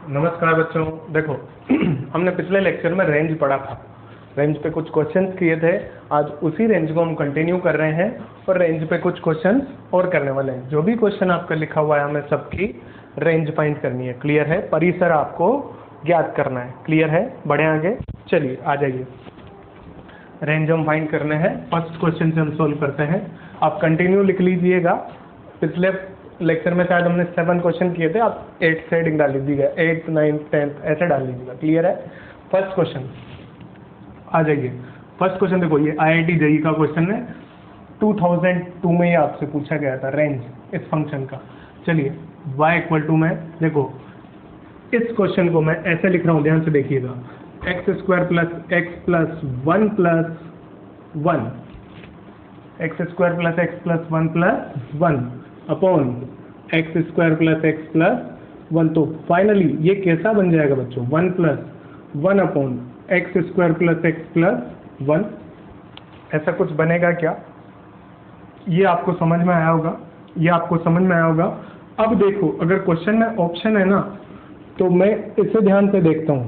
नमस्कार बच्चों। देखो हमने पिछले लेक्चर में रेंज पढ़ा था। रेंज पे कुछ क्वेश्चंस किए थे। आज उसी रेंज को हम कंटिन्यू कर रहे हैं और रेंज पे कुछ क्वेश्चंस और करने वाले हैं। जो भी क्वेश्चन आपका लिखा हुआ है हमें सबकी रेंज फाइंड करनी है। क्लियर है? परिसर आपको ज्ञात करना है। क्लियर है? बढ़े आगे, चलिए आ जाइए। रेंज हम फाइंड करने हैं। फर्स्ट क्वेश्चन से हम सोल्व करते हैं। आप कंटिन्यू लिख लीजिएगा। पिछले लेक्चर में शायद हमने 7 क्वेश्चन किए थे, आप 8 से हेडिंग डाल लीजिएगा, 8, 9, 10 ऐसे डाल लीजिएगा। क्लियर है? फर्स्ट क्वेश्चन आ जाइए। फर्स्ट क्वेश्चन देखो, ये IIT JEE का क्वेश्चन है। 2002 में ये आपसे पूछा गया था रेंज इस फंक्शन का। चलिए y इक्वल टू में देखो, इस क्वेश्चन को मैं ऐसे लिख रहा हूँ, ध्यान से देखिएगा। x² + x + 1 + 1 x² + x + 1 + 1 upon x² + x + 1। तो फाइनली ये कैसा बन जाएगा बच्चों? 1 + 1 अपॉन x² + x + 1। ऐसा कुछ बनेगा क्या? ये आपको समझ में आया होगा। ये आपको समझ में आया होगा। अब देखो, अगर क्वेश्चन में ऑप्शन है ना, तो मैं इसे ध्यान से देखता हूँ।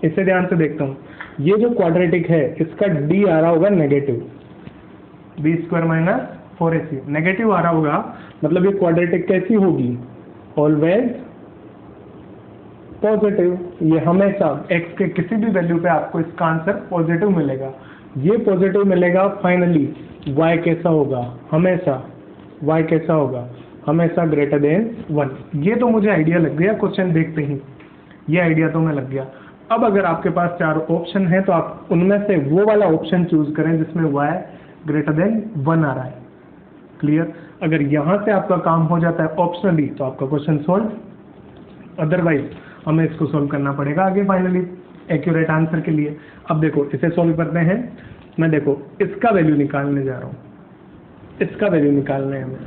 इसे ध्यान से देखता हूँ। ये जो क्वाड्रेटिक है, इसका d आ रहा होगा नेगेटिव, b² - 4ac नेगेटिव आ रहा होगा। मतलब ये क्वाड्रेटिक कैसी होगी? Always positive. ये हमेशा x के किसी भी वैल्यू पे आपको इसका आंसर पॉजिटिव मिलेगा। ये पॉजिटिव मिलेगा। फाइनली y कैसा होगा? हमेशा y कैसा होगा? हमेशा ग्रेटर देन 1। ये तो मुझे आइडिया लग गया क्वेश्चन देखते ही। ये आइडिया तो मैं लग गया। अब अगर आपके पास 4 ऑप्शन है तो आप उनमें से वो वाला ऑप्शन चूज करें जिसमें y ग्रेटर देन 1 आ रहा है। क्लियर? अगर यहाँ से आपका काम हो जाता है ऑप्शनली तो आपका क्वेश्चन सॉल्व। अदरवाइज हमें इसको सॉल्व करना पड़ेगा आगे फाइनली एक्यूरेट आंसर के लिए। अब देखो इसे सॉल्व करते हैं। मैं देखो इसका वैल्यू निकालने जा रहा हूँ। इसका वैल्यू निकालना है हमें।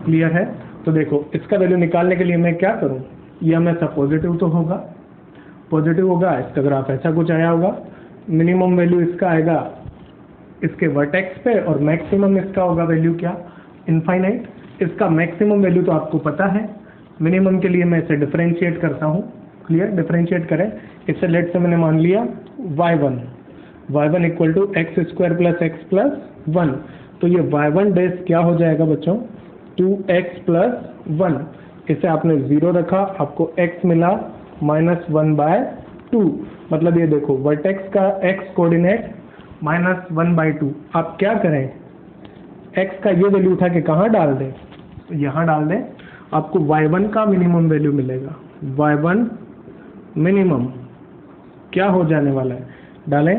क्लियर है? तो देखो इसका वैल्यू निकालने के लिए मैं क्या करूँ? ये हमेशा पॉजिटिव तो होगा, पॉजिटिव होगा। इसका ग्राफ ऐसा कुछ आया होगा। मिनिमम वैल्यू इसका आएगा इसके वर्टेक्स पे और मैक्सिमम इसका होगा वैल्यू क्या? इनफाइनाइट। इसका मैक्सिमम वैल्यू तो आपको पता है। मिनिमम के लिए मैं इसे डिफरेंशिएट करता हूँ। क्लियर? डिफरेंशिएट करें। इससे लेट से मैंने मान लिया y1 equal to x² + x + 1। तो ये y1 डैश क्या हो जाएगा बच्चों? 2x + 1। इसे आपने 0 रखा, आपको x मिला -1/2। मतलब ये देखो वर्टेक्स का x कोऑर्डिनेट -1/2। आप क्या करें? x का ये वैल्यू उठा के कहाँ डाल दें? यहाँ डाल दें। आपको y1 का मिनिमम वैल्यू मिलेगा। y1 मिनिमम क्या हो जाने वाला है? डालें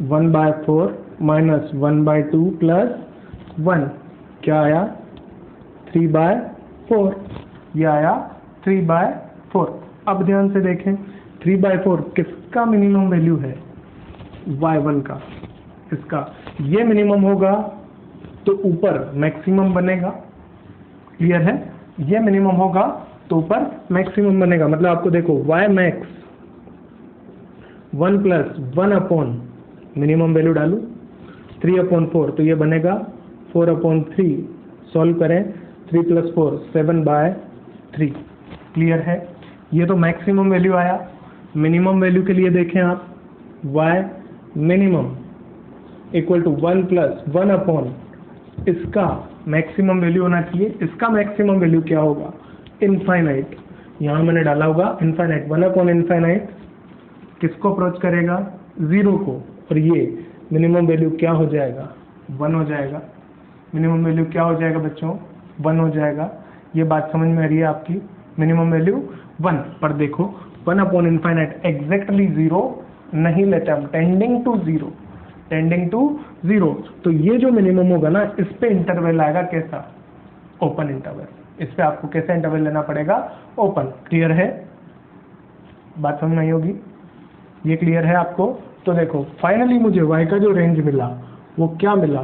1/4 -1/2 + 1। क्या आया? 3/4। ये आया 3/4। अब ध्यान से देखें, 3/4 किसका मिनिमम वैल्यू है? y1 का। इसका ये मिनिमम होगा तो ऊपर मैक्सिमम बनेगा। क्लियर है? ये मिनिमम होगा तो ऊपर मैक्सिमम बनेगा। मतलब आपको देखो y max 1 + 1 upon minimum value डालूं 3/4, तो ये बनेगा 4/3। सॉल्व करें, 3 + 4 7/3। क्लियर है? ये तो मैक्सिमम वैल्यू आया। मिनिमम वैल्यू के लिए देखें आप, y minimum equal to 1 + 1 upon इसका मैक्सिमम वैल्यू होना चाहिए। इसका मैक्सिमम वैल्यू क्या होगा? इनफाइनाइट। यहाँ मैंने डाला होगा इनफाइनाइट। 1/∞ किसको अप्रोच करेगा? 0 को। और ये मिनिमम वैल्यू क्या हो जाएगा? 1 हो जाएगा। मिनिमम वैल्यू क्या हो जाएगा बच्चों? 1 हो जाएगा। ये बात समझ में आ रही है आपकी? Minimum value 1। पर देखो 1/∞ एग्जैक्टली 0 नहीं लेते हम, टेंडिंग टू 0। Tending to 0। तो ये जो मिनिमम होगा ना, इस पे इंटरवल आएगा कैसा? Open interval. इस पे आपको कैसा इंटरवल लेना पड़ेगा? ओपन। क्लियर है? बात समझ में आई होगी। ये क्लियर है आपको? तो देखो फाइनली मुझे y का जो रेंज मिला वो क्या मिला?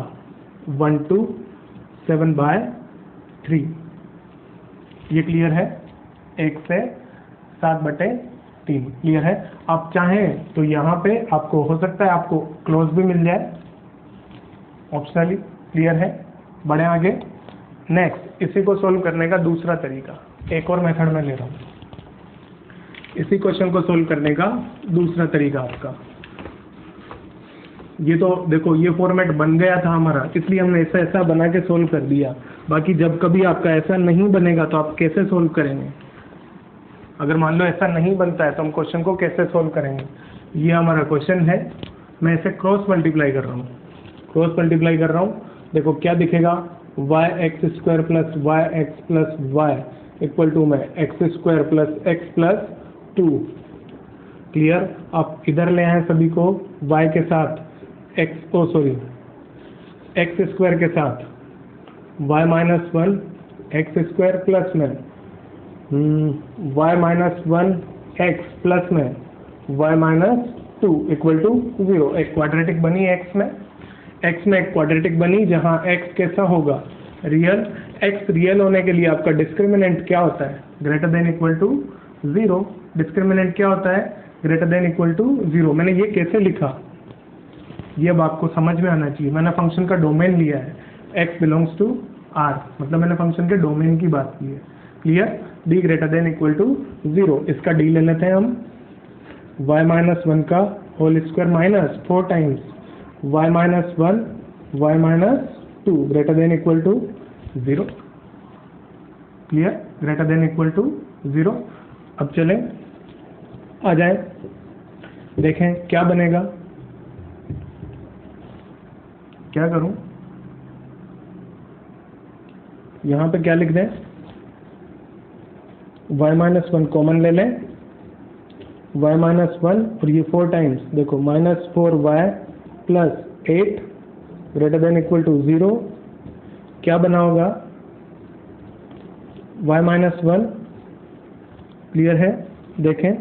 1 to 7/3। ये क्लियर है? 1 से 7/3। क्लियर है? आप चाहें तो यहाँ पे आपको हो सकता है आपको क्लोज भी मिल जाए ऑप्शनली। क्लियर है? बढ़े आगे। नेक्स्ट, इसी को सोल्व करने का दूसरा तरीका, एक और मेथड में ले रहा हूँ। इसी क्वेश्चन को सोल्व करने का दूसरा तरीका आपका, ये तो देखो ये फॉर्मेट बन गया था हमारा, इसलिए हमने ऐसा ऐसा बना के सोल्व कर दिया। बाकी जब कभी आपका ऐसा नहीं बनेगा तो आप कैसे सोल्व करेंगे? अगर मान लो ऐसा नहीं बनता है तो हम क्वेश्चन को कैसे सोल्व करेंगे? ये हमारा क्वेश्चन है, मैं इसे क्रॉस मल्टीप्लाई कर रहा हूँ, क्रॉस मल्टीप्लाई कर रहा हूँ। देखो क्या दिखेगा, y x square plus y x plus y equal to में x square plus x plus 2। Clear? आप इधर ले आए सभी को y के साथ एक्स एक्स स्क्वायर के साथ y minus 1 x square plus में y माइनस 1 एक्स प्लस में y माइनस 2 इक्वल टू 0। एक क्वाड्रेटिक बनी x में एक क्वाड्रेटिक बनी जहां x कैसा होगा, रियल। x रियल होने के लिए आपका डिस्क्रिमिनेंट क्या होता है, greater than equal to 0। Discriminant क्या होता है, ग्रेटर देन इक्वल टू 0। मैंने ये कैसे लिखा, ये अब आपको समझ में आना चाहिए। मैंने फंक्शन का डोमेन लिया है, x बिलोंग्स टू R, मतलब मैंने फंक्शन के डोमेन की बात की है। Clear? d greater than equal to 0। इसका d ले लेते हैं हम, y माइनस 1 का whole square minus 4 times y minus 1 y minus 2 greater than equal to 0। Clear? Greater than equal to 0। अब चलें, आ जाए, देखें क्या बनेगा। क्या करूं, यहां पे क्या लिख दें, y माइनस 1 कॉमन ले लें, y माइनस 1 और ये 4 टाइम्स, देखो minus 4y plus 8 greater than equal to 0। क्या बना होगा, y माइनस 1। क्लियर है? देखें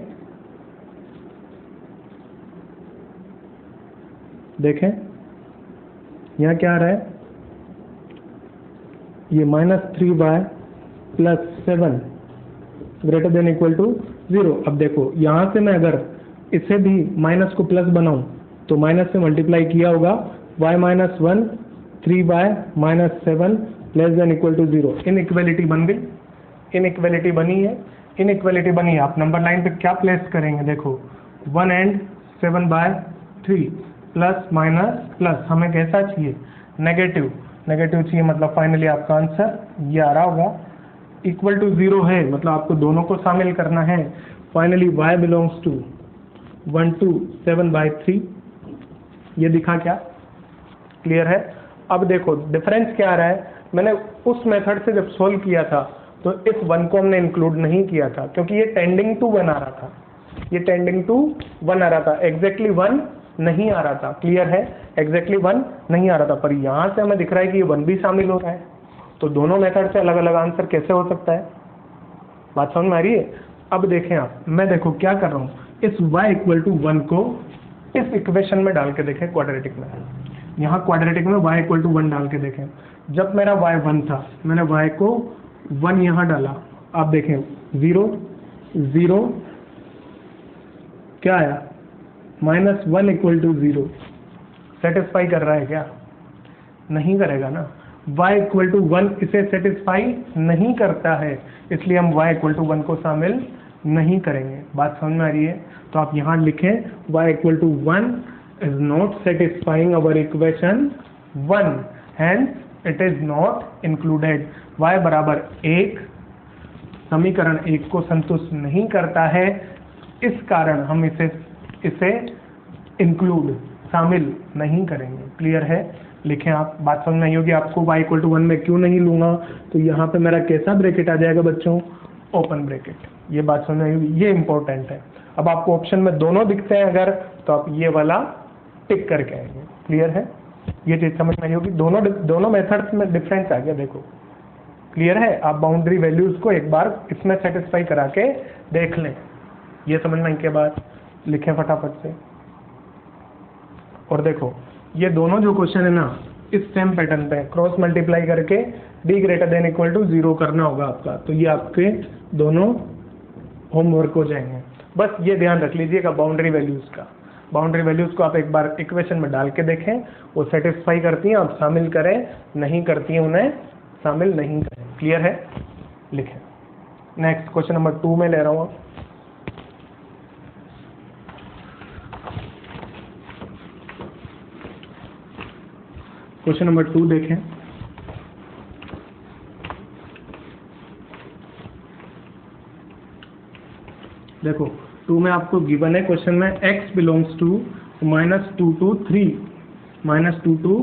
देखें यहाँ क्या आ रहा है, ये minus 3y plus 7 greater than equal to 0। अब देखो यहाँ से मैं अगर इसे भी माइनस को प्लस बनाऊं तो माइनस से मल्टीप्लाई किया होगा, y minus 1 3y minus 7 less than equal to 0। Inequality बन गई, इनइक्वालिटी बनी है, इनइक्वालिटी बनी है। आप नंबर लाइन पे क्या प्लेस करेंगे, देखो 1 एंड 7/3 प्लस माइनस प्लस, हमें कैसा चाहिए, नेगेटिव, नेगेटिव चाहिए, मतलब फाइनली आपका आंसर ये आ रहा होगा। इक्वल टू 0 है, मतलब आपको दोनों को शामिल करना है। Finally y belongs to 1 to 7/3, ये दिखा क्या? क्लियर है? अब देखो डिफरेंस क्या आ रहा है, मैंने उस मेथड से जब सोल्व किया था तो इस 1 को हमने इंक्लूड नहीं किया था क्योंकि ये टेंडिंग टू 1 आ रहा था, ये टेंडिंग टू 1 आ रहा था, एग्जैक्टली 1 नहीं आ रहा था। क्लियर है? एग्जैक्टली 1 नहीं आ रहा था, पर यहाँ से हमें दिख रहा है कि ये 1 भी शामिल हो रहा है। तो दोनों मेथड से अलग अलग आंसर कैसे हो सकता है, बात समझ में आ रही है? अब देखें आप, मैं देखो क्या कर रहा हूँ, इस y इक्वल टू 1 को इस इक्वेशन में डाल के देखें, क्वाड्रेटिक में, यहाँ क्वाड्रेटिक में y इक्वल टू 1 डाल के देखें। जब मेरा y 1 था, मैंने y को 1 यहाँ डाला, आप देखें 0 0 क्या आया, माइनस 1 इक्वल टू 0। सेटिस्फाई कर रहा है क्या? नहीं करेगा ना। y इक्वल टू 1 इसे सेटिस्फाई नहीं करता है, इसलिए हम y इक्वल टू 1 को शामिल नहीं करेंगे। बात समझ में आ रही है? तो आप यहाँ लिखें y equal to 1 is not satisfying our equation 1, hence it is not included. y बराबर 1 समीकरण 1 को संतुष्ट नहीं करता है, इस कारण हम इसे इंक्लूड शामिल नहीं करेंगे। क्लियर है? लिखें आप, बात समझ में आई होगी आपको। y इक्वल टू 1 में क्यों नहीं लूंगा, तो यहाँ पे मेरा कैसा ब्रैकेट आ जाएगा बच्चों, ओपन ब्रैकेट। ये बात समझ में आई होगी, ये इंपॉर्टेंट है। अब आपको ऑप्शन में दोनों दिखते हैं अगर, तो आप ये वाला टिक करके आएंगे। क्लियर है? ये चीज समझ में आई होगी। दोनों मेथड्स में डिफरेंस आ गया, देखो क्लियर है? आप बाउंड्री वैल्यूज को एक बार इसमें सेटिस्फाई करा के देख लें। ये समझ में आई के बाद लिखें फटाफट से। और देखो ये दोनों जो क्वेश्चन है ना, इस सेम पैटर्न पे क्रॉस मल्टीप्लाई करके d greater than equal to 0 करना होगा आपका। तो ये आपके दोनों होमवर्क हो जाएंगे। बस ये ध्यान रख लीजिएगा बाउंड्री वैल्यूज का। बाउंड्री वैल्यूज को आप एक बार इक्वेशन में डाल के देखें, वो सेटिस्फाई करती हैं आप शामिल करें, नहीं करती हैं उन्हें शामिल नहीं करें। क्लियर है? लिखें। नेक्स्ट क्वेश्चन नंबर 2 में ले रहा हूँ। क्वेश्चन नंबर 2 देखें। देखो 2 में आपको गिवन है क्वेश्चन में x belongs to -2 to 3, -2 to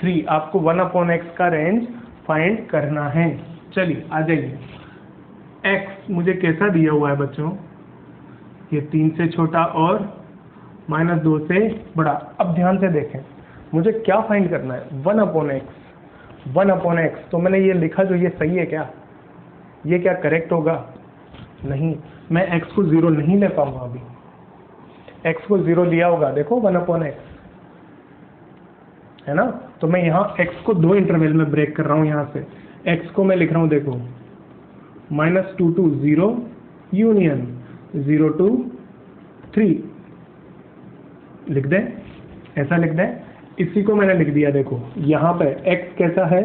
3 आपको 1/x का रेंज फाइंड करना है। चलिए आ जाइए। x मुझे कैसा दिया हुआ है बच्चों, ये 3 से छोटा और -2 से बड़ा। अब ध्यान से देखें, मुझे क्या फाइंड करना है, 1/x। 1/x तो मैंने ये लिखा जो ये सही है क्या, ये क्या करेक्ट होगा? नहीं, मैं x को 0 नहीं ले पाऊंगा अभी। x को 0 लिया होगा, देखो 1/x है ना। तो मैं यहाँ x को 2 इंटरवल में ब्रेक कर रहा हूँ। यहाँ से x को मैं लिख रहा हूँ, देखो -2 to 0 यूनियन 0 to 3 लिख दें, ऐसा लिख दें। इसी को मैंने लिख दिया। देखो यहाँ पे x कैसा है,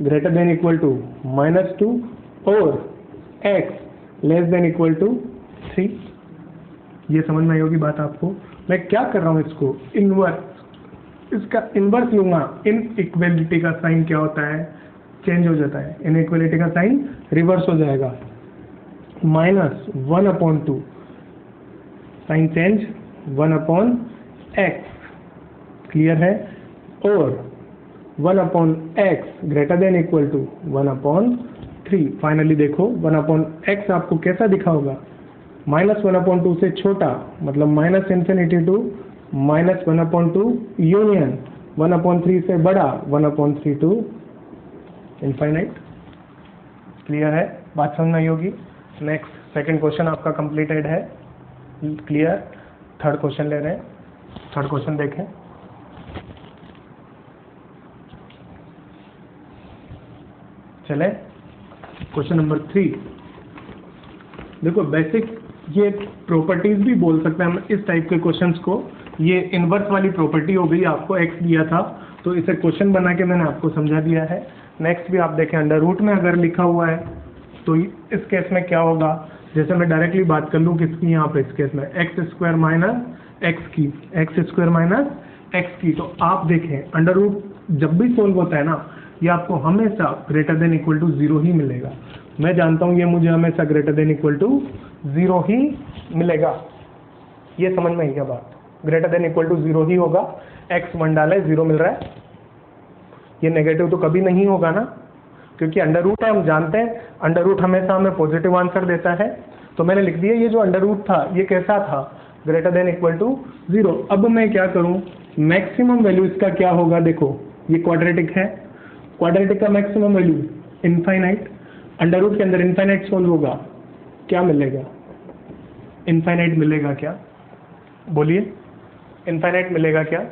ग्रेटर देन इक्वल टू -2 और x less than equal to 3। ये समझ में आई होगी बात आपको। मैं क्या कर रहा हूँ, इसको इनवर्स, इसका इनवर्स लूंगा। इनइक्वलिटी का साइन क्या होता है, चेंज हो जाता है। इनइक्वलिटी का साइन रिवर्स हो जाएगा, -1/2 साइन चेंज 1/x क्लियर है, और 1/x greater than equal to 1/3। Finally देखो 1/x आपको कैसा दिखा होगा, -1/2 से छोटा, मतलब -∞ टू -1/2 यूनियन 1/3 से बड़ा 1/3 टू इनफाइनाइट। क्लियर है, बात समझ में आई होगी। नेक्स्ट सेकंड क्वेश्चन आपका कंप्लीटेड है, क्लियर। थर्ड क्वेश्चन ले रहे हैं, थर्ड क्वेश्चन देखें। चले क्वेश्चन नंबर 3। देखो बेसिक ये प्रॉपर्टीज भी बोल सकते हैं हम इस टाइप के क्वेश्चंस को। ये इनवर्स वाली प्रॉपर्टी हो गई, आपको x दिया था तो इसे क्वेश्चन बना के मैंने आपको समझा दिया है। नेक्स्ट भी आप देखें, अंडर रूट में अगर लिखा हुआ है तो इस केस में क्या होगा, जैसे मैं डायरेक्टली बात कर लूँ किसकी, यहाँ पे इस केस में x² माइनस एक्स की, x² माइनस एक्स की। तो आप देखें अंडर रूट जब भी सोल्व होता है ना, ये आपको हमेशा ग्रेटर देन इक्वल टू 0 ही मिलेगा। मैं जानता हूँ ये मुझे हमेशा ग्रेटर देन इक्वल टू 0 ही मिलेगा। ये समझ में आई क्या बात, ग्रेटर देन इक्वल टू 0 ही होगा। x 1 डाले 0 मिल रहा है, ये नेगेटिव तो कभी नहीं होगा ना, क्योंकि अंडर रूट है, हम जानते हैं अंडर रूट हमेशा हमें पॉजिटिव आंसर देता है। तो मैंने लिख दिया ये जो अंडर रूट था ये कैसा था, ग्रेटर देन इक्वल टू 0। अब मैं क्या करूं, मैक्सिमम वैल्यू इसका क्या होगा, देखो ये क्वाड्रेटिक है, क्वाड्रेटिक का maximum value infinite. Under root के अंदर इनफाइनाइट सोल्व होगा, क्या मिलेगा, इनफाइनाइट मिलेगा क्या, बोलिए इनफाइनाइट मिलेगा क्या?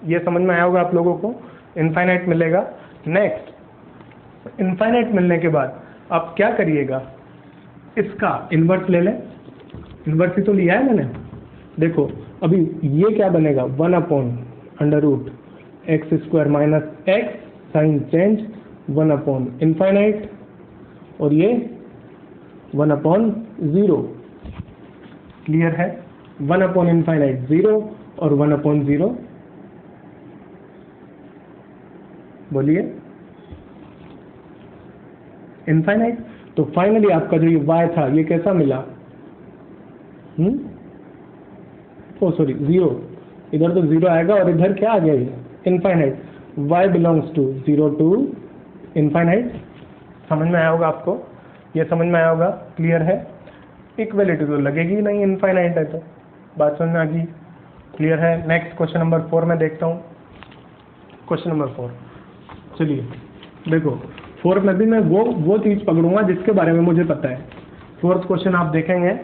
ये समझ में आया होगा आप लोगों को, इनफाइनाइट मिलेगा। नेक्स्ट इनफाइनाइट मिलने के बाद आप क्या करिएगा, इसका इन्वर्स ले लें। इन्वर्स ही तो लिया है मैंने। देखो अभी ये क्या बनेगा, 1/√x² minus x sign change 1/∞ और ये 1/0। क्लियर है, 1/∞ 0 और 1/0। बोलिए इनफाइनाइट। तो फाइनली आपका जो ये y था ये कैसा मिला, ओ सॉरी 0, इधर तो 0 आएगा और इधर क्या आ गया, ये infinite. y belongs to 0 to infinite. समझ में आया होगा आपको, ये समझ में आया होगा, क्लियर है। इक्वलिटी तो लगेगी ही नहीं, इनफाइनाइट है तो बात समझ में आ गई, क्लियर है। नेक्स्ट क्वेश्चन नंबर 4 में देखता हूँ। क्वेश्चन नंबर 4, चलिए देखो 4 में भी मैं वो चीज़ पकड़ूंगा जिसके बारे में मुझे पता है। फोर्थ क्वेश्चन आप देखेंगे,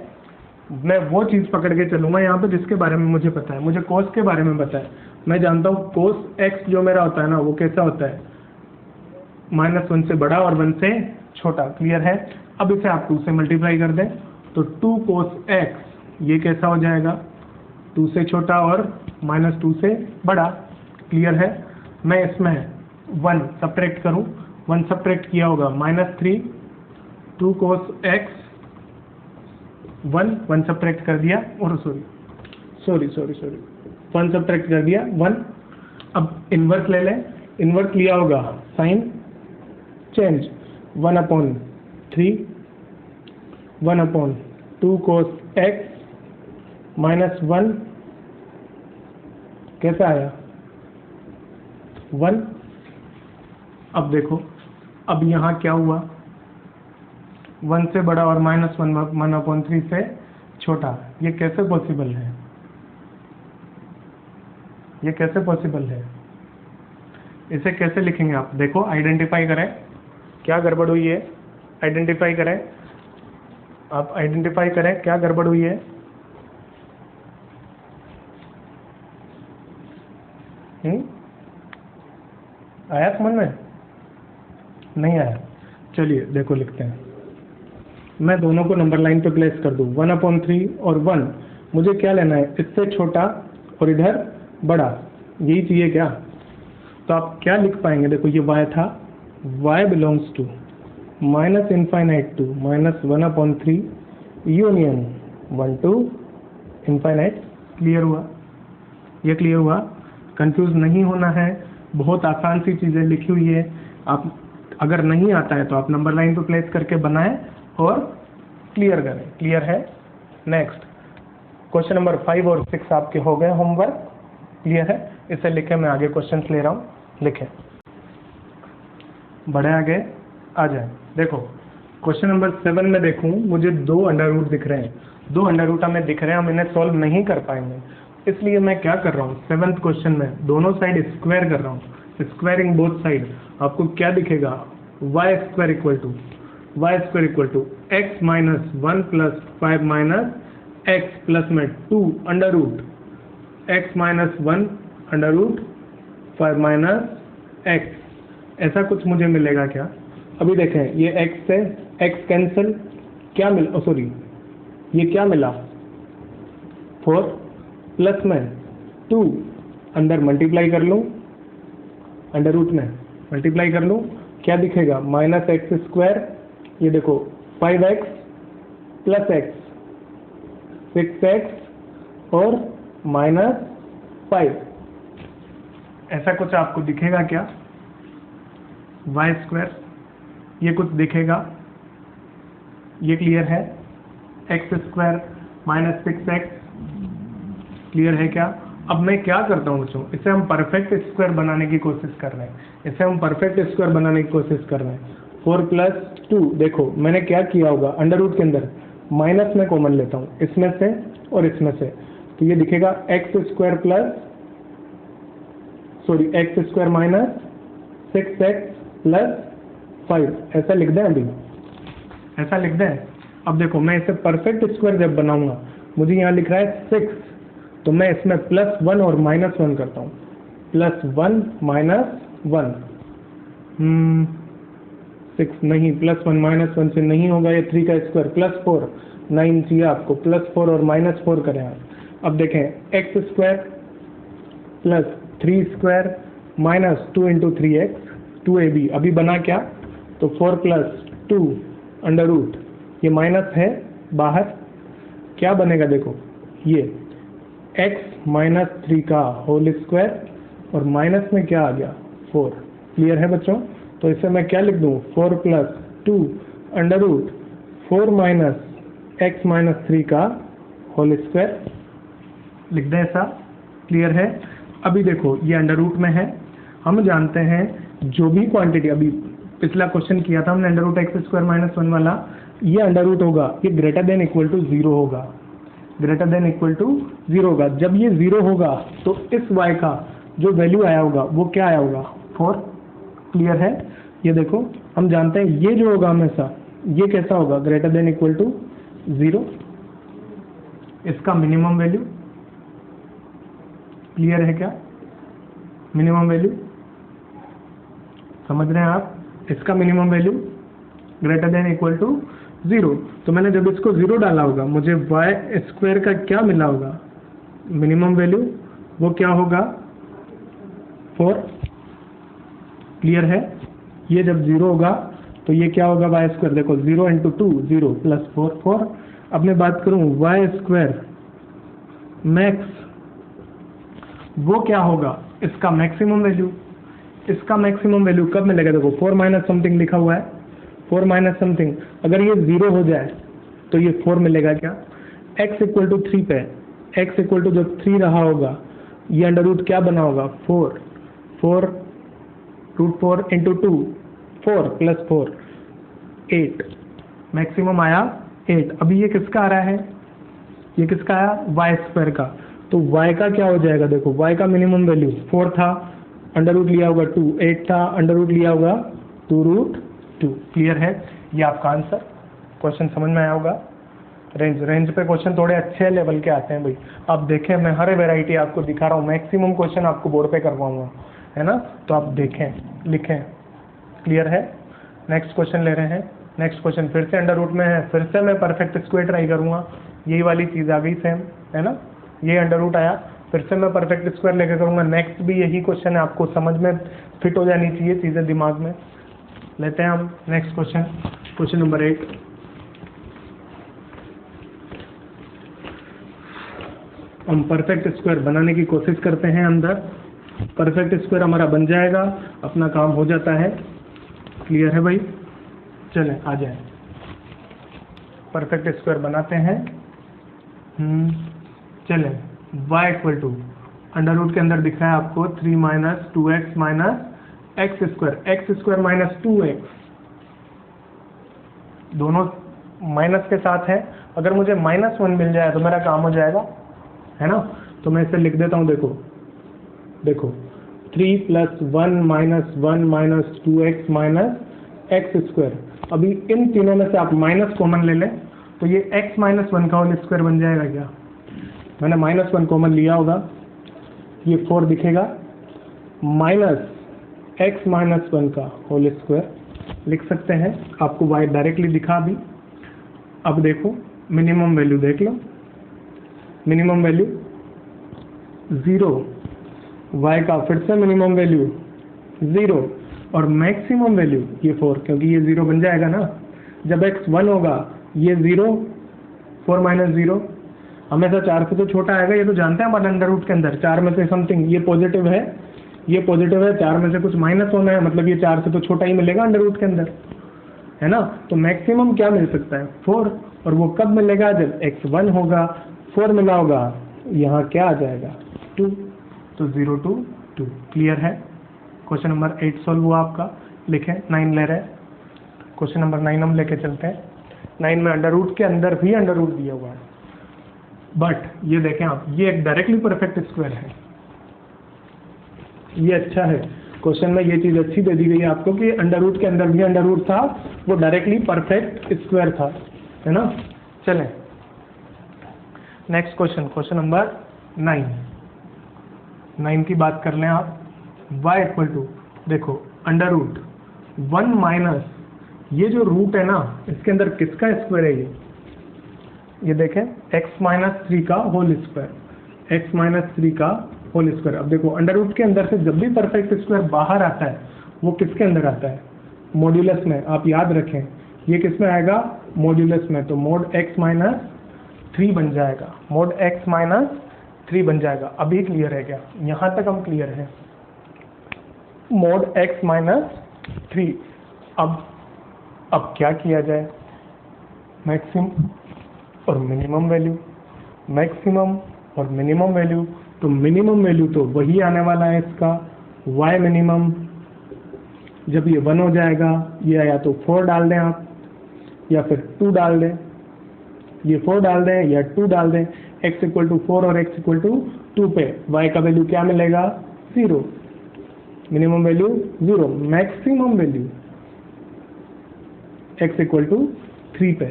मैं वो चीज़ पकड़ के चलूंगा यहाँ पे जिसके बारे में मुझे पता है। मुझे कोस के बारे में पता है, मैं जानता हूँ कोस x जो मेरा होता है ना वो कैसा होता है, -1 से बड़ा और 1 से छोटा। क्लियर है। अब इसे आप 2 से मल्टीप्लाई कर दें तो 2 cos x ये कैसा हो जाएगा, 2 से छोटा और -2 से बड़ा। क्लियर है। मैं इसमें 1 सब्ट्रैक्ट करूं, 1 सब्ट्रैक्ट किया होगा -3, 2 cos x 1 सब्ट्रैक्ट कर दिया, और सॉरी 1 सब्ट्रैक्ट कर दिया 1। अब इन्वर्स ले लें, इन्वर्स लिया होगा sign change 1/3 1/2 cos x minus 1 कैसा आया 1। अब देखो अब यहाँ क्या हुआ 1 से बड़ा और माइनस 1/3 से छोटा, ये कैसे पॉसिबल है, ये कैसे पॉसिबल है, इसे कैसे लिखेंगे आप देखो आइडेंटिफाई करें क्या गड़बड़ हुई है, आइडेंटिफाई करें, आप आइडेंटिफाई करें क्या गड़बड़ हुई है। आया समझ में, नहीं आया, चलिए देखो लिखते हैं, मैं दोनों को नंबर लाइन पे प्लेस कर दूं 1/3 और 1, मुझे क्या लेना है इससे छोटा और इधर बड़ा, यही चाहिए क्या, तो आप क्या लिख पाएंगे, देखो ये y था, y belongs to -∞ to -1/3 union 1 to ∞। Clear हुआ, ये क्लियर हुआ, कंफ्यूज नहीं होना है, बहुत आसान सी चीज़ें लिखी हुई है, आप अगर नहीं आता है तो आप नंबर लाइन पे प्लेस करके बनाएं और क्लियर करें। क्लियर है। नेक्स्ट क्वेश्चन नंबर 5 और 6 आपके हो गए होमवर्क, क्लियर है। इसे लिखे, मैं आगे क्वेश्चंस ले रहा हूँ, लिखे, बढ़े आगे आ जाए। देखो क्वेश्चन नंबर 7 में देखूँ, मुझे 2 अंडर रूट दिख रहे हैं, 2 अंडर रूट हमें दिख रहे हैं, हम इन्हें सॉल्व नहीं कर पाएंगे, इसलिए मैं क्या कर रहा हूँ 7th क्वेश्चन में दोनों साइड स्क्वायर कर रहा हूँ, स्क्वायरिंग बोथ साइड। आपको क्या दिखेगा, y square equal to x minus 1 plus 5 minus x plus में 2 under root x minus 1 under root 5 minus x, ऐसा कुछ मुझे मिलेगा क्या। अभी देखें, ये x से x कैंसिल, क्या मिला, सॉरी ये क्या मिला 4 प्लस में 2 अंदर मल्टीप्लाई कर लूँ, अंडर रूट में मल्टीप्लाई कर लूँ, क्या दिखेगा माइनस एक्स स्क्वायर, ये देखो 5x प्लस x 6x और माइनस 5, ऐसा कुछ आपको दिखेगा क्या, y स्क्वायर ये कुछ दिखेगा, ये क्लियर है, x square minus 6x clear है क्या। अब मैं क्या करता हूँ बच्चों, इसे हम परफेक्ट स्क्वायर बनाने की कोशिश कर रहे हैं, इसे हम परफेक्ट स्क्वायर बनाने की कोशिश कर रहे हैं। 4 प्लस 2, देखो मैंने क्या किया होगा, अंडर रूट के अंदर माइनस में कॉमन लेता हूँ, इसमें से और इसमें से, तो ये दिखेगा x square plus sorry x square minus 6x plus 5, ऐसा लिख दें, अभी ऐसा लिख दें। अब देखो मैं इसे परफेक्ट स्क्वायर जब बनाऊंगा, मुझे यहाँ लिख रहा है 6, तो मैं इसमें +1 और -1 करता हूँ, +1 -1 6 नहीं, +1 -1 से नहीं होगा, ये 3 का स्क्वायर +4 9 चाहिए आपको, +4 और -4 करें आप। अब देखें x square plus 3 square minus 2 × 3x 2ab, अभी बना क्या, तो 4 + 2 अंडर रूट, ये माइनस है बाहर, क्या बनेगा देखो, ये x माइनस 3 का होल स्क्वायर और माइनस में क्या आ गया 4। क्लियर है बच्चों, तो इसे मैं क्या लिख दूँ 4 + 2 under root 4 minus x minus 3 का होल स्क्वायर लिख दें, ऐसा क्लियर है। अभी देखो ये अंडर रूट में है, हम जानते हैं जो भी क्वांटिटी, अभी पिछला क्वेश्चन किया था हमने under root x square minus 1 वाला, ये अंडर रूट होगा, ये ग्रेटर देन इक्वल टू 0 होगा, ग्रेटर देन इक्वल टू 0 होगा। जब ये 0 होगा तो इस y का जो वैल्यू आया होगा वो क्या आया होगा 4। क्लियर है, ये देखो हम जानते हैं ये जो होगा हमेशा ये कैसा होगा, ग्रेटर देन इक्वल टू 0, इसका मिनिमम वैल्यू। क्लियर है क्या, मिनिमम वैल्यू समझ रहे हैं आप, इसका minimum value greater than equal to 0। तो मैंने जब इसको 0 डाला होगा, मुझे y स्क्वायर का क्या मिला होगा, मिनिमम वैल्यू, वो क्या होगा 4। क्लियर है, ये जब 0 होगा तो ये क्या होगा y स्क्वायर, देखो 0 × 2 0 + 4 4। अब मैं बात करूँ y स्क्वायर मैक्स, वो क्या होगा, इसका मैक्सिमम वैल्यू, इसका मैक्सिमम वैल्यू कब मिलेगा? देखो 4 माइनस समथिंग लिखा हुआ है, 4 माइनस समथिंग, अगर ये 0 हो जाए तो ये 4 मिलेगा क्या? x इक्वल टू 3 पे x इक्वल टू जब 3 रहा होगा ये अंडर रूट क्या बना होगा? 4 रूट 4 इंटू 2, 4 प्लस 4 8, मैक्सिमम आया 8। अभी ये किसका आ रहा है? ये किसका आया? वाई स्क्वायर का। तो y का क्या हो जाएगा? देखो y का मिनिमम वैल्यू 4 था, अंडर रूट लिया होगा 2, 8 था, अंडर रूट लिया होगा 2 रूट 2। क्लियर है? ये आपका आंसर। क्वेश्चन समझ में आया होगा। रेंज पे क्वेश्चन थोड़े अच्छे लेवल के आते हैं भाई। आप देखें, मैं हर वैरायटी आपको दिखा रहा हूँ, मैक्सिमम क्वेश्चन आपको बोर्ड पे करवाऊंगा, है ना? तो आप देखें, लिखें। क्लियर है? नेक्स्ट क्वेश्चन ले रहे हैं। नेक्स्ट क्वेश्चन फिर से अंडर रूट में है, फिर से मैं परफेक्ट स्क्वायर ट्राई करूंगा। यही वाली चीज़ आ गई सेम, है ना? ये अंडर रूट आया, फिर से मैं परफेक्ट स्क्वायर लेकर करूंगा। नेक्स्ट भी यही क्वेश्चन है, आपको समझ में फिट हो जानी चाहिए चीज़ें दिमाग में। लेते हैं हम नेक्स्ट क्वेश्चन, क्वेश्चन नंबर 8। हम परफेक्ट स्क्वायर बनाने की कोशिश करते हैं। अंदर परफेक्ट स्क्वायर हमारा बन जाएगा, अपना काम हो जाता है। क्लियर है भाई? चलें आ जाए, परफेक्ट स्क्वायर बनाते हैं। चलें, y equal to under root के अंदर दिख रहा है आपको 3 minus 2x minus x square minus 2x, दोनों माइनस के साथ है। अगर मुझे -1 मिल जाए तो मेरा काम हो जाएगा, है ना? तो मैं इसे लिख देता हूँ। देखो 3 plus 1 minus 1 minus 2x minus x square. अभी इन तीनों में से आप माइनस कॉमन ले लें तो ये x माइनस 1 का होल स्क्वायर बन जाएगा क्या? मैंने -1 कॉमन लिया होगा, ये 4 दिखेगा, माइनस x माइनस 1 का होल स्क्वायर लिख सकते हैं। आपको y डायरेक्टली दिखा भी। अब देखो मिनिमम वैल्यू देख लो, मिनिमम वैल्यू 0, y का फिर से मिनिमम वैल्यू 0 और मैक्सिमम वैल्यू ये 4, क्योंकि ये 0 बन जाएगा ना। जब x 1 होगा ये 0, 4 माइनस 0 हमेशा 4 से तो छोटा आएगा, ये तो जानते हैं अपन अंडर रूट के अंदर 4 में से समथिंग, ये पॉजिटिव है, ये पॉजिटिव है, 4 में से कुछ माइनस होना है, मतलब ये 4 से तो छोटा ही मिलेगा अंडर रूट के अंदर, है ना? तो मैक्सिमम क्या मिल सकता है? 4, और वो कब मिलेगा? जब x 1 होगा, 4 मिला होगा, यहाँ क्या आ जाएगा? 2, तो 0 2 2। क्लियर है? क्वेश्चन नंबर 8 सॉल्व हुआ आपका। लिखें, 9 ले रहे हैं। क्वेश्चन नंबर 9 हम लेके चलते हैं। 9 में अंडर रूट के अंदर भी अंडर रूट दिया हुआ है, बट ये देखें आप, ये एक डायरेक्टली परफेक्ट स्क्वायर है। ये अच्छा है, क्वेश्चन में ये चीज़ अच्छी दे दी गई है आपको कि अंडर रूट के अंदर भी अंडर रूट था, वो डायरेक्टली परफेक्ट स्क्वायर था, है ना? चलें नेक्स्ट क्वेश्चन, क्वेश्चन नंबर 9 की बात कर लें आप। y इक्वल टू, देखो अंडर रूट 1 माइनस, ये जो रूट है ना, इसके अंदर किसका स्क्वायर है? ये देखें x माइनस 3 का होल स्क्वायर, x माइनस 3 का होल स्क्वायर। अब देखो अंडर रूट के अंदर से जब भी परफेक्ट स्क्वायर बाहर आता है वो किसके अंदर आता है? मॉड्यूलस में। आप याद रखें ये किस में आएगा? मॉड्यूलस में। तो मोड x माइनस 3 बन जाएगा, मोड x माइनस 3 बन जाएगा। अभी क्लियर है क्या? यहाँ तक हम क्लियर हैं। Mode x minus 3। अब क्या किया जाए? मैक्सिमम और मिनिमम वैल्यू, मैक्सिमम और मिनिमम वैल्यू। तो मिनिमम वैल्यू तो वही आने वाला है इसका, y मिनिमम। जब ये 1 हो जाएगा, ये या तो 4 डाल दें आप या फिर 2 डाल दें, ये 4 डाल दें या 2 डाल दें। x इक्वल टू 4 और x इक्वल टू 2 पे y का वैल्यू क्या मिलेगा? 0, minimum value 0, maximum value x equal to 3 पे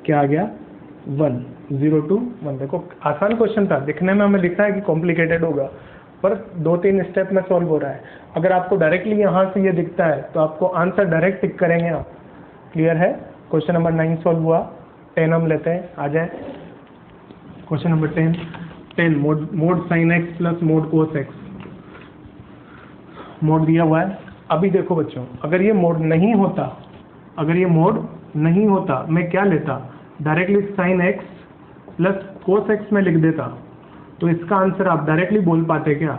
क्या आ गया? 1, 0 2 1। देखो आसान क्वेश्चन था, दिखने में हमें दिखता है कि कॉम्प्लिकेटेड होगा, पर 2-3 स्टेप में सॉल्व हो रहा है। अगर आपको डायरेक्टली यहाँ से ये दिखता है तो आपको आंसर डायरेक्ट टिक करेंगे आप। क्लियर है? क्वेश्चन नंबर 9 सॉल्व हुआ। 10 हम लेते हैं, आ जाए question number 10 mod sine x plus mode cos x mode दिया हुआ है। अभी देखो बच्चों, अगर ये मोड नहीं होता, मैं क्या लेता? Directly sine x plus cos x में लिख देता, तो इसका आंसर आप डायरेक्टली बोल पाते क्या?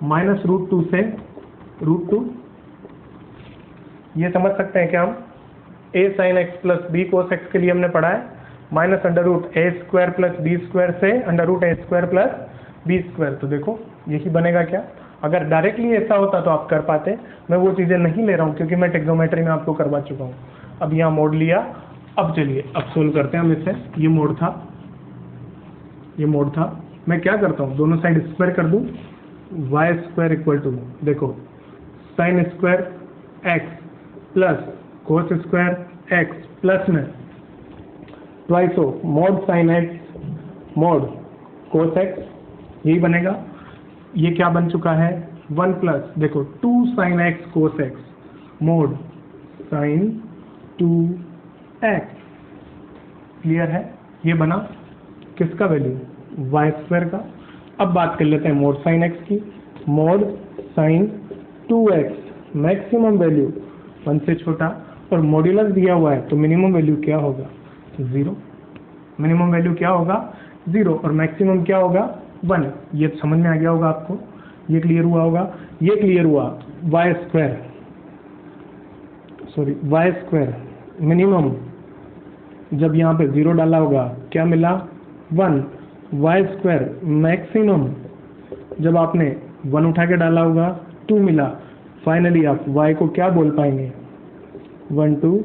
-√2 से √2, ये समझ सकते हैं कि हम a sin x plus b cos x के लिए हमने पढ़ा है, माइनस √a² प्लस b² से √a² प्लस b²। तो देखो यही बनेगा क्या। अगर डायरेक्टली ऐसा होता तो आप कर पाते, मैं वो चीज़ें नहीं ले रहा हूँ क्योंकि मैं ट्रिग्नोमेट्री में आपको करवा चुका हूँ। अब यहाँ मोड लिया, अब चलिए अब सोल्व करते हैं हम इसे। ये मोड था, ये मोड था। मैं क्या करता हूँ, दोनों साइड स्क्वायर कर दूँ, y² इक्वल टू देखो sin square x plus cos square x plus में twice of mod sin x mod cos x, यही बनेगा। ये क्या बन चुका है, 1 प्लस देखो 2 sin x cos x mode sin 2x। Clear है, ये बना किसका वैल्यू, y² का। अब बात कर लेते हैं मोड sin x की, mode sin 2x maximum value 1 से छोटा और मॉड्यूलस दिया हुआ है तो मिनिमम वैल्यू क्या होगा, 0। मिनिमम वैल्यू क्या होगा, 0 और मैक्सिमम क्या होगा, 1। ये समझ में आ गया होगा आपको, ये क्लियर हुआ होगा। ये क्लियर हुआ, y² मिनिमम जब यहाँ पे 0 डाला होगा क्या मिला, 1। y² मैक्सिमम जब आपने 1 उठा के डाला होगा 2 मिला। फाइनली आप y को क्या बोल पाएंगे, 1 2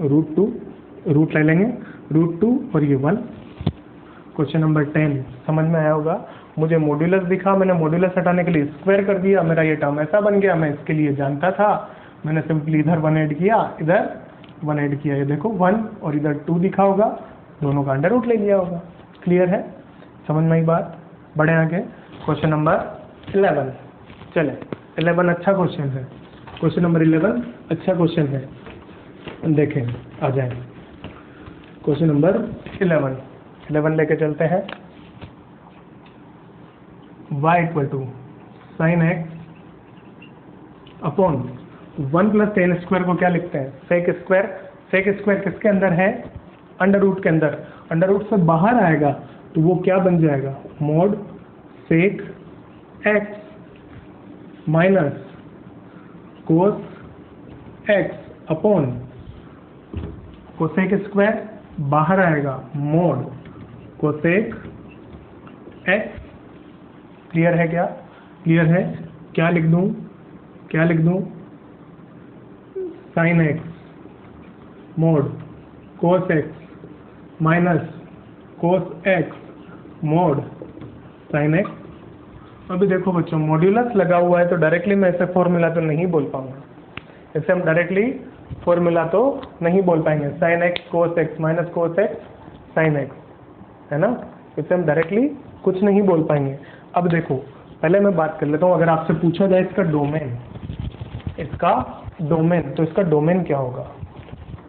√2, रूट ले लेंगे √2 और ये 1। क्वेश्चन नंबर 10 समझ में आया होगा। मुझे मॉड्यूलस दिखा, मैंने मॉड्यूलस हटाने के लिए स्क्वायर कर दिया, मेरा ये टर्म ऐसा बन गया। मैं इसके लिए जानता था, मैंने सिंपली इधर 1 ऐड किया, इधर 1 ऐड किया। ये देखो 1 और इधर 2 दिखा होगा, दोनों का अंडर रूट ले लिया होगा। क्लियर है, समझ में आई बात। बढ़े आगे, क्वेश्चन नंबर 11। चले 11 अच्छा क्वेश्चन है, क्वेश्चन नंबर 11 अच्छा क्वेश्चन है। देखें आ जाए क्वेश्चन नंबर 11 लेके चलते हैं। y equal to sine x upon 1 plus ten square को क्या लिखते हैं, सेक स्क्वायर। सेक स्क्वायर किसके अंदर है, अंडर रूट के अंदर। अंडर रूट से बाहर आएगा तो वो क्या बन जाएगा, mod sec x minus cos x upon cosec square, बाहर आएगा मॉड कोसेक x। क्लियर है क्या, क्लियर है। क्या लिख दूं, क्या लिख दूं, sine x mod cos x minus cos x mod sine x। अभी देखो बच्चों, मॉड्यूलस लगा हुआ है तो डायरेक्टली मैं इसे फॉर्मूला तो नहीं बोल पाऊंगा, इसे हम डायरेक्टली फॉर्मूला तो नहीं बोल पाएंगे। Sine x cos x minus cos x sine x, है ना, इसे हम डायरेक्टली कुछ नहीं बोल पाएंगे। अब देखो पहले मैं बात कर लेता हूँ, अगर आपसे पूछा जाए इसका डोमेन, इसका डोमेन, तो इसका डोमेन क्या होगा,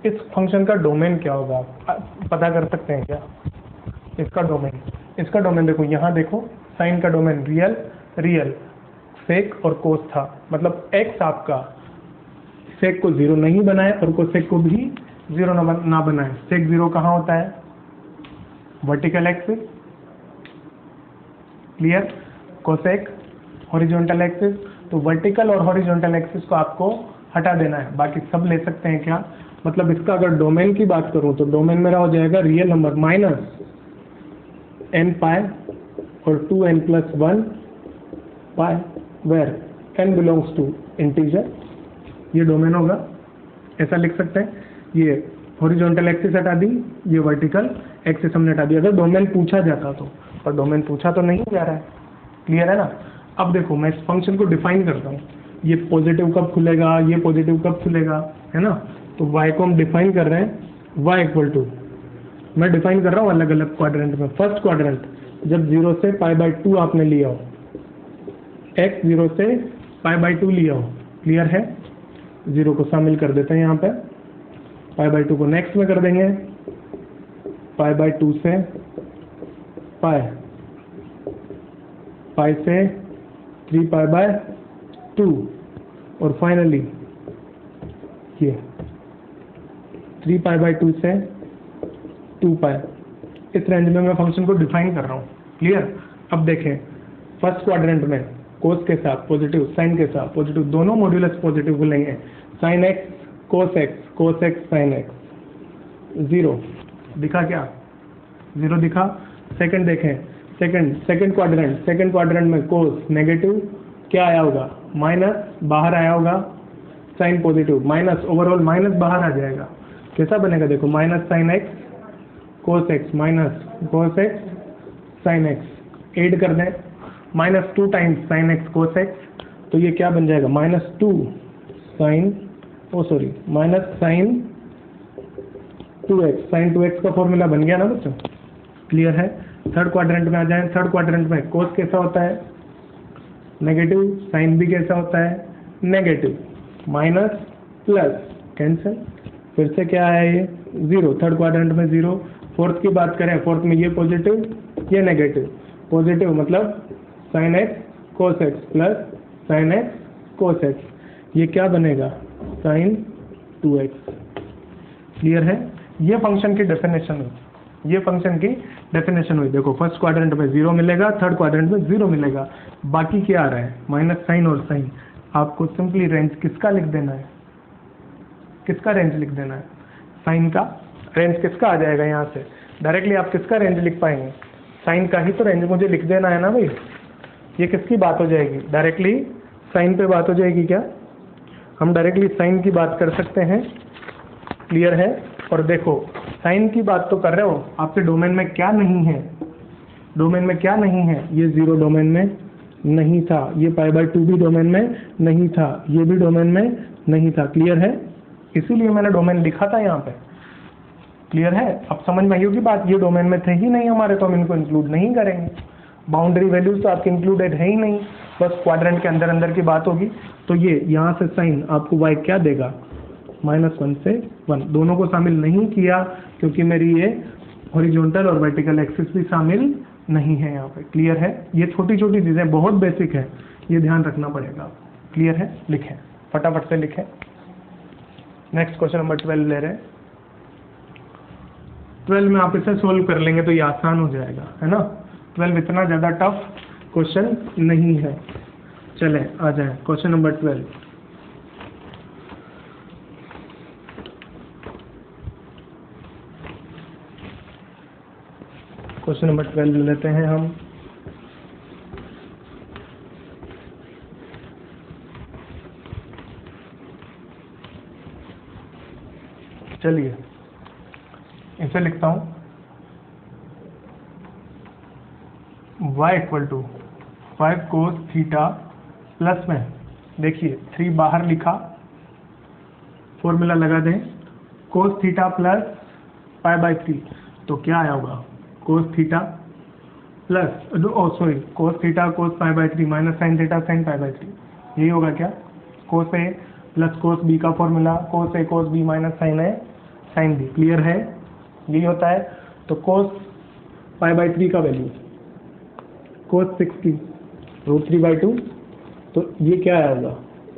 इस फंक्शन का डोमेन क्या होगा, आप पता कर सकते हैं क्या इसका डोमेन। इसका डोमेन देखो, यहाँ देखो साइन का डोमेन रियल, रियल सेक और कोस था, मतलब x आपका सेक को 0 नहीं बनाए और कोसेक को भी 0 ना बनाए। सेक 0 कहाँ होता है, vertical axis. Clear, cosec horizontal axis. तो वर्टिकल और हॉरिजॉन्टल एक्सिस को आपको हटा देना है, बाकी सब ले सकते हैं क्या। मतलब इसका अगर डोमेन की बात करूं तो डोमेन मेरा हो जाएगा real number minus n pi और 2n+1 pi where n belongs to integer, ये डोमेन होगा। ऐसा लिख सकते हैं। ये हॉरिजॉन्टल एक्सिस हटा दी, ये वर्टिकल एक्सिस हमने हटा दी, अगर डोमेन पूछा जाता तो, और डोमेन पूछा तो नहीं जा रहा है। क्लियर है ना। अब देखो मैं इस फंक्शन को डिफाइन करता हूँ, ये पॉजिटिव कब खुलेगा, ये पॉजिटिव कब खुलेगा, है ना। तो y को हम डिफाइन कर रहे हैं, y इक्वल टू, मैं डिफाइन कर रहा हूँ अलग अलग क्वाड्रेंट में। फर्स्ट क्वाड्रेंट जब 0 से π/2 आपने लिया हो, x 0 से π/2 लिया हो, क्लियर है। 0 को शामिल कर देते हैं यहाँ पे, π/2 को नेक्स्ट में कर देंगे, π/2 से पाई, पाई से 3π/2 और फाइनली ये 3π/2 से 2π। इस रेंज में मैं फंक्शन को डिफाइन कर रहा हूँ। क्लियर। अब देखें फर्स्ट क्वाड्रेंट में कोस के साथ पॉजिटिव, साइन के साथ पॉजिटिव, दोनों मॉड्यूलस पॉजिटिव लेंगे। Sign x cos x sine x, 0 दिखा क्या? 0 दिखा। सेकंड देखें, सेकंड क्वाड्रेंट में कोस नेगेटिव, क्या आया होगा? माइनस, बाहर आया होगा sine positive, minus, overall minus बाहर आ जाएगा। कैसा बनेगा देखो, minus sine x cos x minus cos x sine x, add कर दें, -2 times sine x cos x, तो ये क्या बन जाएगा? -2 sign, minus sign 2x, sign 2x का फॉर्मूला बन गया ना बच्चों? क्लियर है? थर्ड क्वाड्रेंट में आ जाएं। थर्ड क्वाड्रेंट में कोस कैसा होता है? नेगेटिव, साइन भी कैसा होता है? नेगेटिव, माइनस प्लस कैंसिल, फिर से क्या है ये? 0, थर्ड क्वाड्रेंट में 0। फोर्थ की बात करें, फोर्थ में ये पॉजिटिव ये नेगेटिव, पॉजिटिव मतलब sign x cos x plus sign x cos x, ये क्या बनेगा? Sign 2x। क्लियर है? ये फंक्शन की डेफिनेशन हुई, ये फंक्शन की डेफिनेशन हुई। देखो फर्स्ट क्वाड्रेंट में 0 मिलेगा, थर्ड क्वाड्रेंट में 0 मिलेगा, बाकी क्या आ रहा है? माइनस साइन और साइन। आपको सिंपली रेंज किसका लिख देना है? किसका रेंज लिख देना है? साइन का रेंज किसका आ जाएगा? यहाँ से डायरेक्टली आप किसका रेंज लिख पाएंगे? साइन का ही तो रेंज मुझे लिख देना है ना भाई। ये किसकी बात हो जाएगी? डायरेक्टली साइन पे बात हो जाएगी क्या? हम डायरेक्टली साइन की बात कर सकते हैं। क्लियर है? और देखो साइन की बात तो कर रहे हो, आपके डोमेन में क्या नहीं है? डोमेन में क्या नहीं है? ये 0 डोमेन में नहीं था, ये π/2 भी डोमेन में नहीं था, ये भी डोमेन में नहीं था। क्लियर है? इसीलिए मैंने डोमेन लिखा था यहाँ पे। क्लियर है? अब समझ में आई होगी बात। ये डोमेन में थे ही नहीं हमारे, तो हम इनको इंक्लूड नहीं करेंगे। बाउंड्री वैल्यूज तो आपके इंक्लूडेड है ही नहीं, बस क्वाड्रेंट के अंदर अंदर की बात होगी। तो ये यहाँ से साइन आपको y क्या देगा? -1 से 1, दोनों को शामिल नहीं किया क्योंकि मेरी ये हॉरिजॉन्टल और वर्टिकल एक्सिस भी शामिल नहीं है यहाँ पे। क्लियर है? ये छोटी छोटी चीज़ें बहुत बेसिक है, ये ध्यान रखना पड़ेगा। क्लियर है? लिखें, फटाफट से लिखें। नेक्स्ट क्वेश्चन नंबर 12 ले रहे हैं। 12 में आप इसे सोल्व कर लेंगे तो ये आसान हो जाएगा, है ना? 12 इतना ज़्यादा टफ क्वेश्चन नहीं है। चलें आ जाए क्वेश्चन नंबर 12। क्वेश्चन नंबर 12 लेते हैं हम। चलिए इसे लिखता हूँ, y = 5 cos थीटा प्लस में, देखिए 3 बाहर लिखा, फॉर्मूला लगा दें, cos थीटा प्लस π/3, तो क्या आया होगा? cos theta plus cos theta cos π/3 minus sine theta sine π/3, यही होगा क्या? cos A plus cos B का formula, cos A cos B minus sine A sine B। Clear है? यही होता है। तो cos π/3 का वैल्यू cos 60 √3/2, तो ये क्या आया होगा?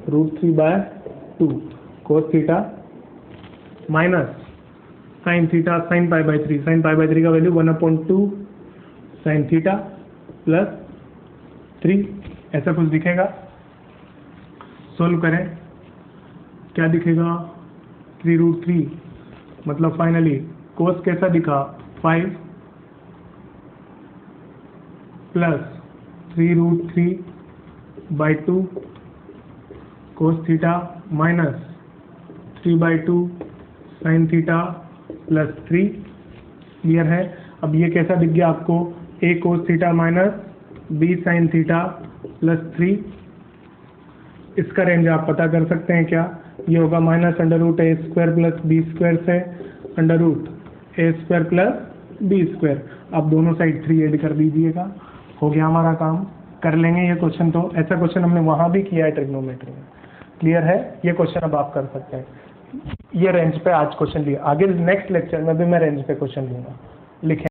√3/2 cos theta minus sine theta sine π/3, sine π/3 का वैल्यू 1/2 साइन थीटा प्लस 3, ऐसा कुछ दिखेगा। सोल्व करें, क्या दिखेगा? 3√3, मतलब फाइनली कोस कैसा दिखा? 5 plus 3√3/2 cos theta minus 3/2 sine theta plus 3। Clear है? अब ये कैसा दिख गया आपको? a cos theta minus b sine theta plus 3। इसका रेंज आप पता कर सकते हैं क्या? ये होगा -√a² प्लस b² से √a² प्लस b²। आप दोनों साइड 3 ऐड कर दीजिएगा, हो गया हमारा काम। कर लेंगे ये क्वेश्चन, तो ऐसा क्वेश्चन हमने वहाँ भी किया है ट्रिग्नोमेट्री में। क्लियर है? ये क्वेश्चन अब आप कर सकते हैं। ये रेंज पे आज क्वेश्चन लिया, आगे नेक्स्ट लेक्चर में भी मैं रेंज पे क्वेश्चन लूँगा। लिखें।